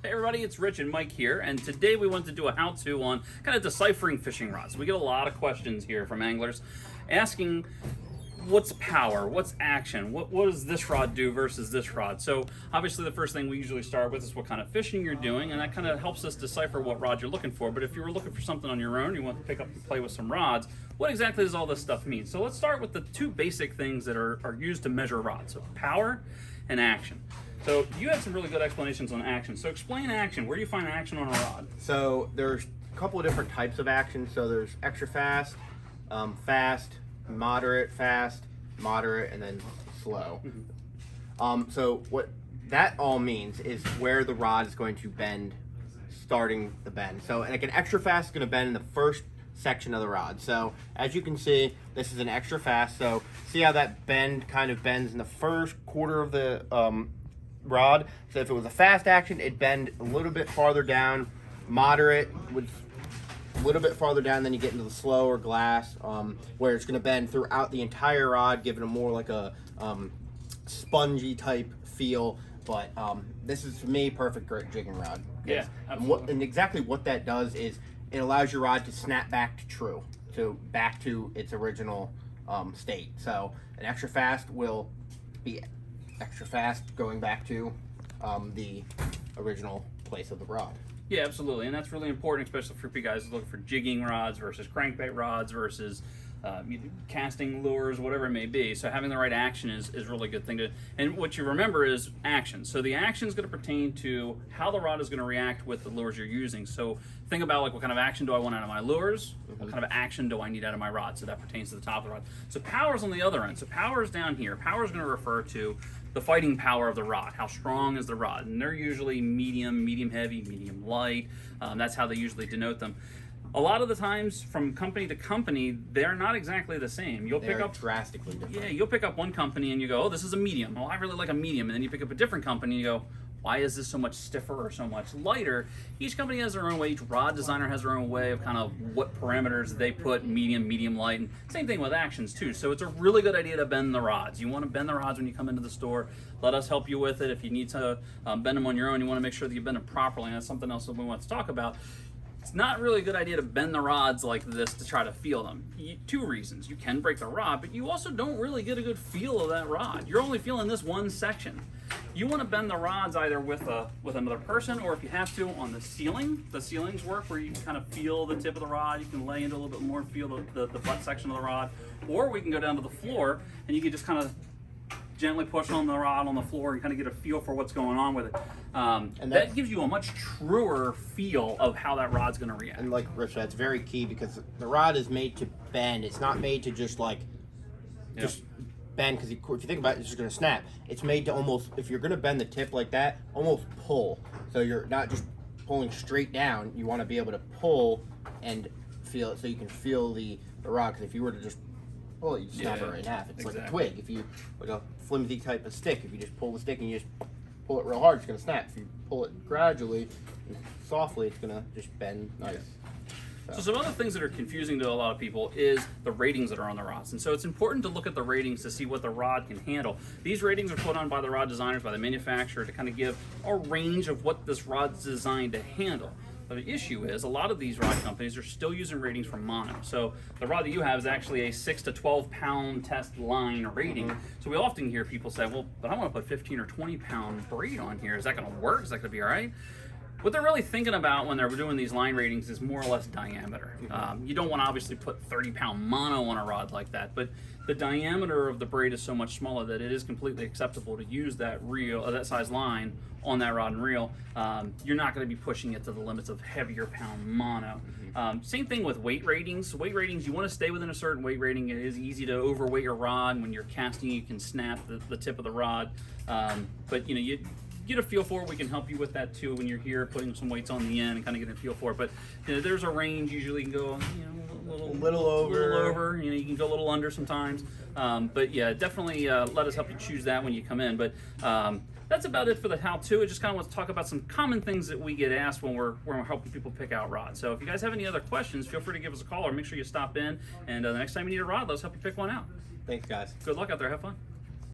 Hey everybody, it's Rich and Mike here, and today we want to do a how-to on kind of deciphering fishing rods. We get a lot of questions here from anglers asking what's power, what's action, what does this rod do versus this rod? So obviously the first thing we usually start with is what kind of fishing you're doing, and that kind of helps us decipher what rod you're looking for. But if you were looking for something on your own, you want to pick up and play with some rods, what exactly does all this stuff mean? So let's start with the two basic things that are used to measure rods, so power and action. So you had some really good explanations on action. So explain action. Where do you find action on a rod? So there's a couple of different types of action. So there's extra fast, fast, moderate, and then slow. So what that all means is where the rod is going to bend, starting the bend. So like an extra fast is going to bend in the first section of the rod. So as you can see, this is an extra fast. So see how that bend kind of bends in the first quarter of the rod. So if it was a fast action, it'd bend a little bit farther down. Moderate would a little bit farther down, then you get into the slow or glass, where it's going to bend throughout the entire rod, giving it more like a spongy type feel. But this is, for me, perfect jigging rod. Yeah, absolutely. And exactly what that does is it allows your rod to snap back to true, back to its original state. So an extra fast will be extra fast going back to the original place of the rod. Yeah, absolutely, and that's really important, especially for you guys looking for jigging rods versus crankbait rods versus casting lures, whatever it may be. So having the right action is a really good thing to. And what you remember is action. So the action is going to pertain to how the rod is going to react with the lures you're using. So think about like what kind of action do I want out of my lures? What kind of action do I need out of my rod? So that pertains to the top of the rod. So power is on the other end. So power is down here. Power is going to refer to the fighting power of the rod. How strong is the rod? And they're usually medium, medium heavy, medium light. That's how they usually denote them. A lot of the times, from company to company, they're not exactly the same. You'll pick up drastically different. Yeah, you'll pick up one company and you go, oh, this is a medium. Oh, I really like a medium. And then you pick up a different company and you go, why is this so much stiffer or so much lighter? Each company has their own way. Each rod designer has their own way of kind of what parameters they put medium, medium light, and same thing with actions too. So it's a really good idea to bend the rods. You want to bend the rods when you come into the store. Let us help you with it. If you need to bend them on your own, you want to make sure that you bend them properly. And that's something else that we want to talk about. It's not really a good idea to bend the rods like this to try to feel them. Two reasons. You can break the rod, but you also don't really get a good feel of that rod. You're only feeling this one section. You want to bend the rods either with another person, or if you have to, on the ceiling. The ceilings work where you can kind of feel the tip of the rod. You can lay into a little bit more and feel the butt section of the rod. Or we can go down to the floor and you can just kind of gently push on the rod on the floor and kind of get a feel for what's going on with it. And that gives you a much truer feel of how that rod's going to react. And like Rich, that's very key because the rod is made to bend. It's not made to just like just bend, because if you think about it, it's just going to snap. It's made to almost, if you're going to bend the tip like that, almost pull. So you're not just pulling straight down. You want to be able to pull and feel it, so you can feel the rod. Because if you were to just pull it, you snap it right in half. It's like a twig. If you, like a flimsy type of stick, if you just pull the stick and you just pull it real hard, it's going to snap. If you pull it gradually and softly, it's going to just bend nice. So some other things that are confusing to a lot of people is the ratings that are on the rods. And so it's important to look at the ratings to see what the rod can handle. These ratings are put on by the rod designers, by the manufacturer, to kind of give a range of what this rod's designed to handle. But the issue is a lot of these rod companies are still using ratings from mono. So the rod that you have is actually a 6 to 12 pound test line rating. So we often hear people say, well, but I want to put 15 or 20 pound braid on here. Is that going to work? Is that going to be all right? What they're really thinking about when they're doing these line ratings is more or less diameter. You don't want to obviously put 30 pound mono on a rod like that, but the diameter of the braid is so much smaller that it is completely acceptable to use that reel, that size line on that rod and reel. You're not going to be pushing it to the limits of heavier pound mono. Same thing with weight ratings. Weight ratings, you want to stay within a certain weight rating. It is easy to overweight your rod. When you're casting, you can snap the tip of the rod. But you get a feel for it. We can help you with that too when you're here, putting some weights on the end and kind of getting a feel for it. But there's a range. Usually you can go a little over. You can go a little under sometimes. But yeah, definitely let us help you choose that when you come in. But that's about it for the how-to. I just kind of want to talk about some common things that we get asked when we're helping people pick out rods. So if you guys have any other questions, feel free to give us a call or make sure you stop in. And the next time you need a rod, let's help you pick one out. Thanks, guys. Good luck out there. Have fun.